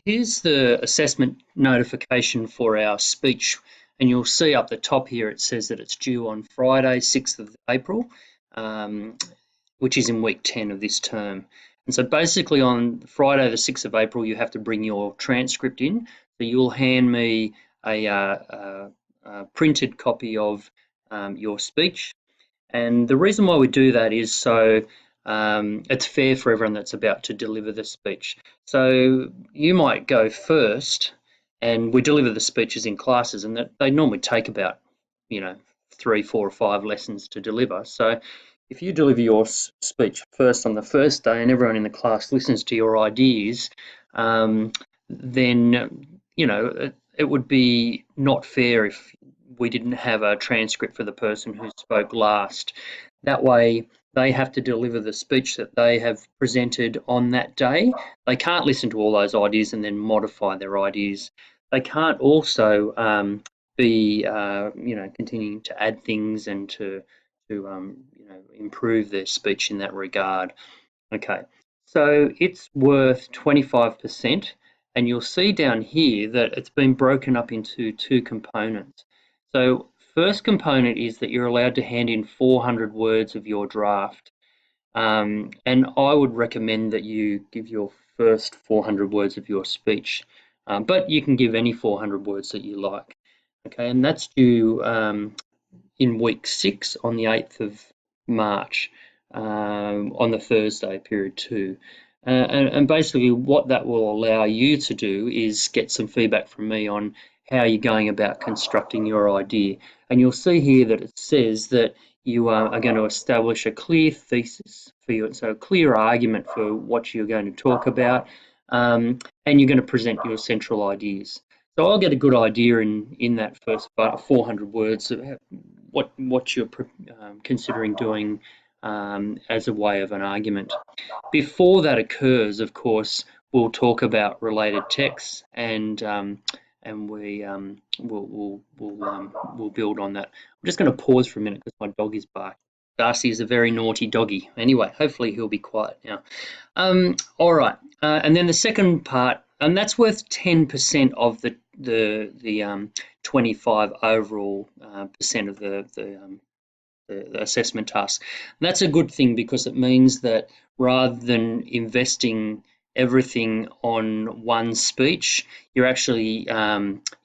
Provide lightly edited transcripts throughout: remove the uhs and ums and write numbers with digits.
Here's the assessment notification for our speech, and you'll see up the top here it says that it's due on Friday, 6th of April, um, which is in week 10 of this term. And so basically on Friday, the 6th of April, you have to bring your transcript in. So you'll hand me a printed copy of your speech. And the reason why we do that is so it's fair for everyone that's about to deliver the speech. So you might go first, and we deliver the speeches in classes, and that they normally take about, 3, 4, or 5 lessons to deliver. So if you deliver your speech first on the first day, and everyone in the class listens to your ideas, then it would be not fair if we didn't have a transcript for the person who spoke last. That way, they have to deliver the speech that they have presented on that day. They can't listen to all those ideas and then modify their ideas. They can't also be, continuing to add things and to improve their speech in that regard. Okay, so it's worth 25%, and you'll see down here that it's been broken up into 2 components. So first component is that you're allowed to hand in 400 words of your draft. And I would recommend that you give your first 400 words of your speech, but you can give any 400 words that you like. Okay, and that's due in week 6 on the 8th of March, on the Thursday, period 2. And basically what that will allow you to do is get some feedback from me on how you're going about constructing your idea. And you'll see here that it says that you are going to establish a clear thesis for you, so a clear argument for what you're going to talk about, and you're going to present your central ideas. So I'll get a good idea in that first 400 words of what you're considering doing as a way of an argument. Before that occurs, of course, we'll talk about related texts, and we'll build on that. I'm just going to pause for a minute because my dog is barking. Darcy is a very naughty doggy. Anyway, hopefully he'll be quiet now. All right, and then the second part, and that's worth 10% of the 25 overall percent of the assessment task. And that's a good thing because it means that rather than investing everything on one speech, you're actually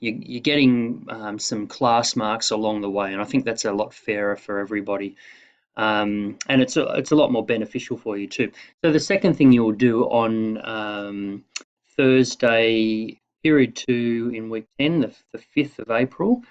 you're getting some class marks along the way, and I think that's a lot fairer for everybody. And it's a lot more beneficial for you too. So the second thing you'll do on Thursday, period 2 in week 10, the 5th of April,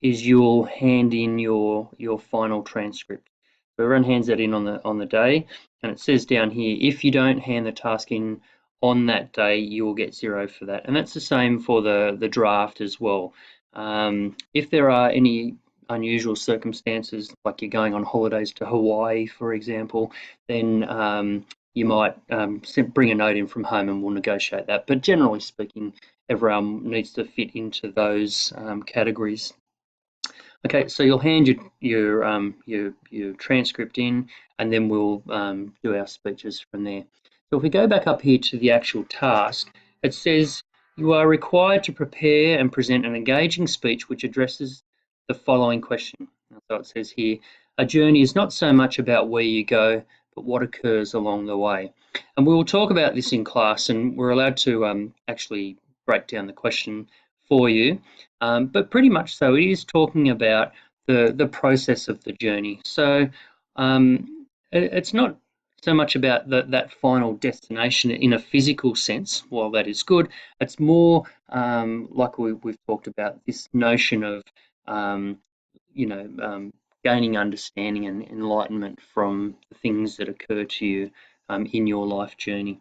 is you'll hand in your final transcript. So everyone hands that in on the day, and it says down here, if you don't hand the task in on that day, you will get 0 for that. And that's the same for the draft as well. If there are any unusual circumstances, like you're going on holidays to Hawaii, for example, then you might bring a note in from home and we'll negotiate that. But generally speaking, everyone needs to fit into those categories. Okay, so you'll hand your transcript in, and then we'll do our speeches from there. So if we go back up here to the actual task, it says you are required to prepare and present an engaging speech which addresses the following question. So it says here, a journey is not so much about where you go, but what occurs along the way. And we will talk about this in class, and we're allowed to actually break down the question for you, but pretty much so it is talking about the process of the journey. So it's not so much about that final destination in a physical sense. While that is good, it's more like we've talked about, this notion of gaining understanding and enlightenment from the things that occur to you in your life journey.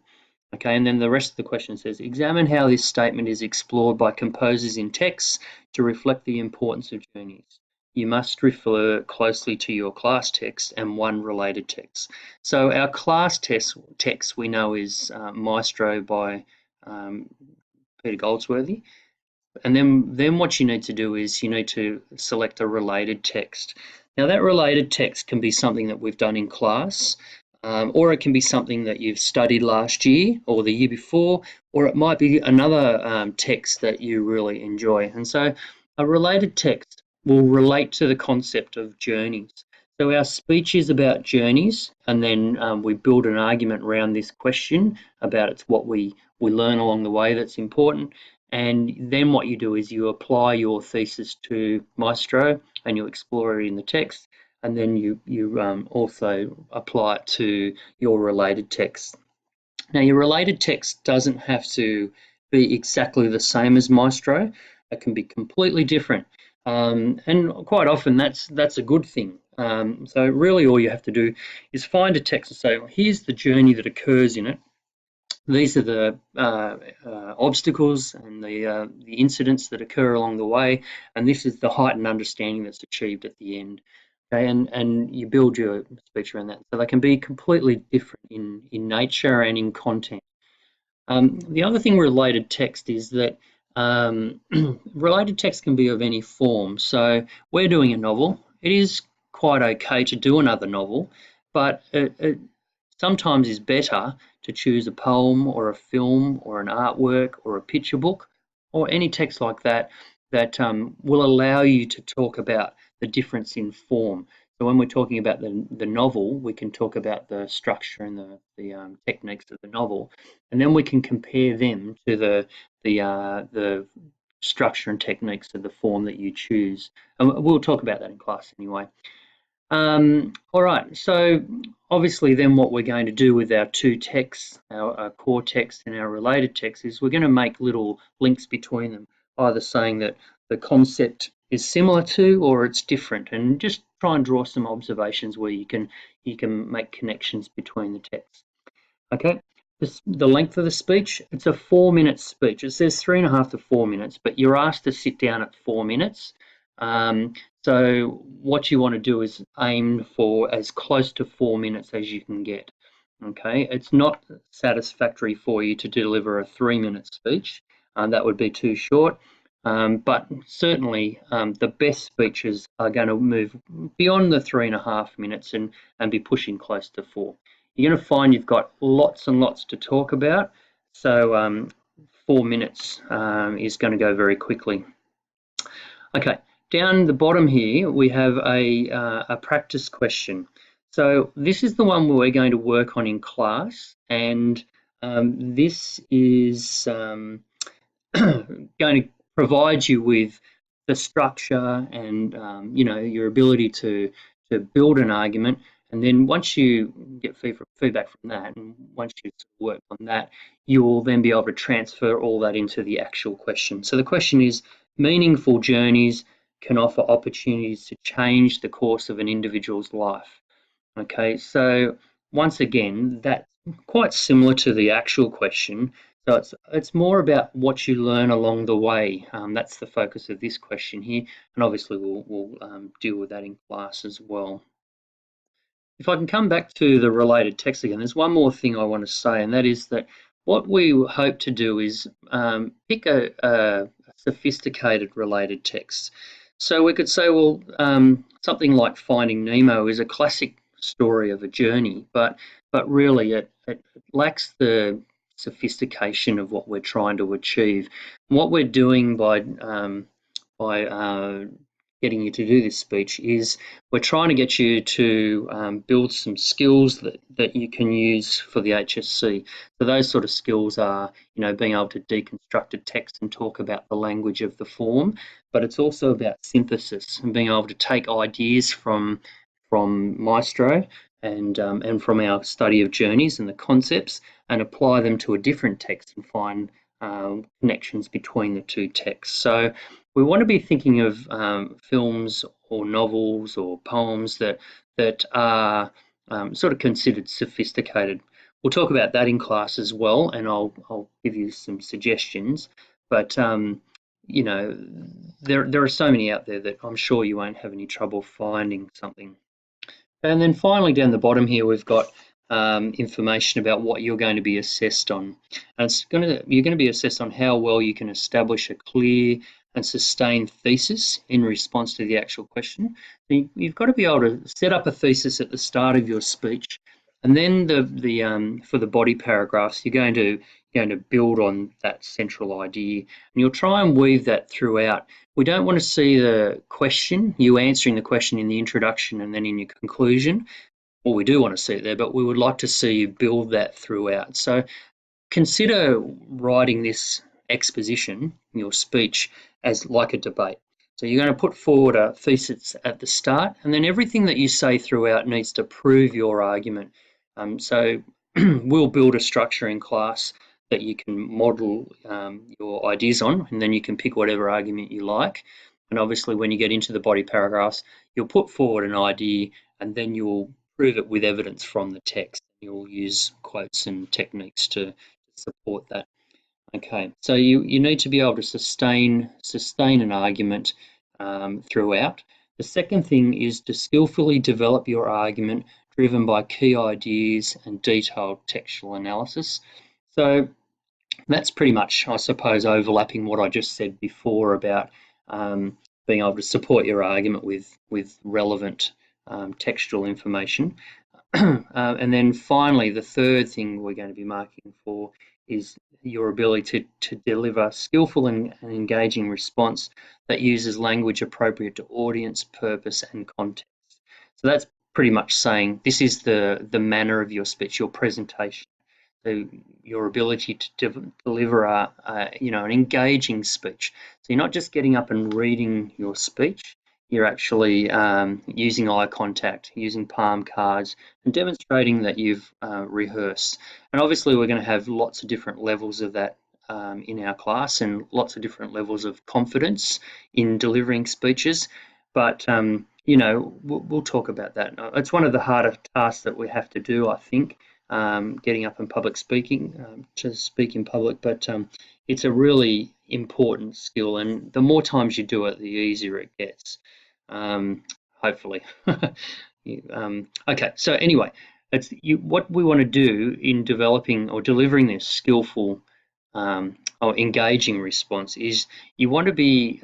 Okay, and then the rest of the question says, examine how this statement is explored by composers in texts to reflect the importance of journeys. You must refer closely to your class text and one related text. So our class text we know is Maestro by Peter Goldsworthy. And then what you need to do is you need to select a related text. Now that related text can be something that we've done in class. or it can be something that you've studied last year or the year before, or it might be another text that you really enjoy. And so a related text will relate to the concept of journeys. So our speech is about journeys, and then we build an argument around this question about it's what we learn along the way that's important. And then what you do is you apply your thesis to Maestro and you explore it in the text, and then you also apply it to your related text. Now, your related text doesn't have to be exactly the same as Maestro. It can be completely different, and quite often that's a good thing. So really, all you have to do is find a text and say, well, here's the journey that occurs in it. These are the obstacles and the incidents that occur along the way, and this is the heightened understanding that's achieved at the end. Okay, and you build your speech around that. So they can be completely different in nature and in content. The other thing related text is that related text can be of any form. So we're doing a novel. It is quite okay to do another novel, but it sometimes is better to choose a poem or a film or an artwork or a picture book or any text like that that will allow you to talk about the difference in form. So when we're talking about the novel, we can talk about the structure and the techniques of the novel, and then we can compare them to the structure and techniques of the form that you choose. And we'll talk about that in class anyway. All right, so obviously then what we're going to do with our two texts, our core text and our related text, is we're going to make little links between them, either saying that the concept is similar to or it's different, and just try and draw some observations where you can make connections between the texts. Okay, the length of the speech, it's a 4-minute speech. It says 3.5 to 4 minutes, but you're asked to sit down at 4 minutes. So what you want to do is aim for as close to 4 minutes as you can get. Okay, it's not satisfactory for you to deliver a 3-minute speech. That would be too short. But certainly the best speeches are going to move beyond the 3.5 minutes and be pushing close to 4. You're going to find you've got lots and lots to talk about. So 4 minutes is going to go very quickly. Okay, down the bottom here, we have a practice question. So this is the one we're going to work on in class, and this is going to provide you with the structure and your ability to build an argument. And then once you get feedback from that, and once you work on that, you will then be able to transfer all that into the actual question. So the question is, meaningful journeys can offer opportunities to change the course of an individual's life. Okay, so once again, that's quite similar to the actual question. So it's more about what you learn along the way. That's the focus of this question here, and obviously we'll deal with that in class as well. If I can come back to the related text again, there's one more thing I want to say, and that is that what we hope to do is pick a sophisticated related text. So we could say, well, something like Finding Nemo is a classic story of a journey, but really it lacks the sophistication of what we're trying to achieve. What we're doing by getting you to do this speech is we're trying to get you to build some skills that you can use for the HSC. So those sort of skills are, being able to deconstruct a text and talk about the language of the form, but it's also about synthesis and being able to take ideas from Maestro and from our study of journeys and the concepts and apply them to a different text and find connections between the two texts. So we want to be thinking of films or novels or poems that are sort of considered sophisticated. We'll talk about that in class as well, and I'll give you some suggestions. But there are so many out there that I'm sure you won't have any trouble finding something. And then finally, down the bottom here, we've got information about what you're going to be assessed on. And you're going to be assessed on how well you can establish a clear and sustained thesis in response to the actual question. So you've got to be able to set up a thesis at the start of your speech And then for the body paragraphs, you're going to build on that central idea, and you'll try and weave that throughout. We don't want to see the question, you answering the question in the introduction and then in your conclusion. Well, we do want to see it there, but we would like to see you build that throughout. So consider writing this exposition, your speech, as like a debate. So you're going to put forward a thesis at the start, and then everything that you say throughout needs to prove your argument. So we'll build a structure in class that you can model your ideas on, and then you can pick whatever argument you like. And obviously when you get into the body paragraphs, you'll put forward an idea and then you'll prove it with evidence from the text. You'll use quotes and techniques to support that. Okay, so you need to be able to sustain an argument throughout. The second thing is to skillfully develop your argument driven by key ideas and detailed textual analysis. So that's pretty much, I suppose, overlapping what I just said before about being able to support your argument with relevant textual information. And then finally, the third thing we're going to be marking for is your ability to deliver skillful and engaging response that uses language appropriate to audience, purpose, and context. So that's pretty much saying this is the manner of your speech, your presentation. So your ability to deliver an engaging speech. So you're not just getting up and reading your speech, you're actually using eye contact, using palm cards, and demonstrating that you've rehearsed. And obviously we're going to have lots of different levels of that in our class and lots of different levels of confidence in delivering speeches. But, we'll talk about that. It's one of the harder tasks that we have to do, I think, getting up in public speaking, to speak in public, but it's a really important skill, and the more times you do it, the easier it gets, hopefully. Okay, so anyway, what we want to do in developing or delivering this skillful or engaging response is you want to be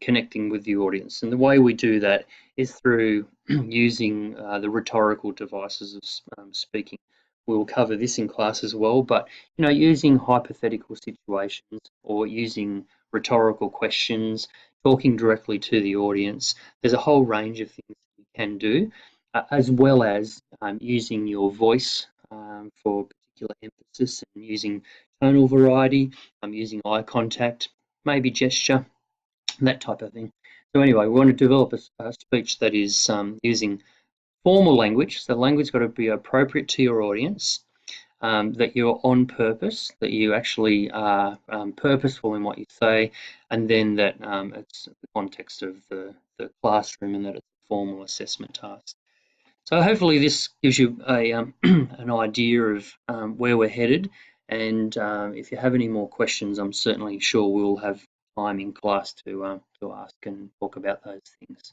connecting with the audience, and the way we do that is through using the rhetorical devices of speaking. We'll cover this in class as well, but using hypothetical situations or using rhetorical questions, talking directly to the audience. There's a whole range of things you can do, as well as using your voice for particular emphasis and using tonal variety, using eye contact, maybe gesture, that type of thing. So anyway, we want to develop a speech that is using formal language. So language got to be appropriate to your audience, that you're on purpose, that you actually are purposeful in what you say, and then that it's the context of the classroom and that it's a formal assessment task. So hopefully this gives you an idea of where we're headed, and if you have any more questions, I'm certainly sure we'll have time in class to ask and talk about those things.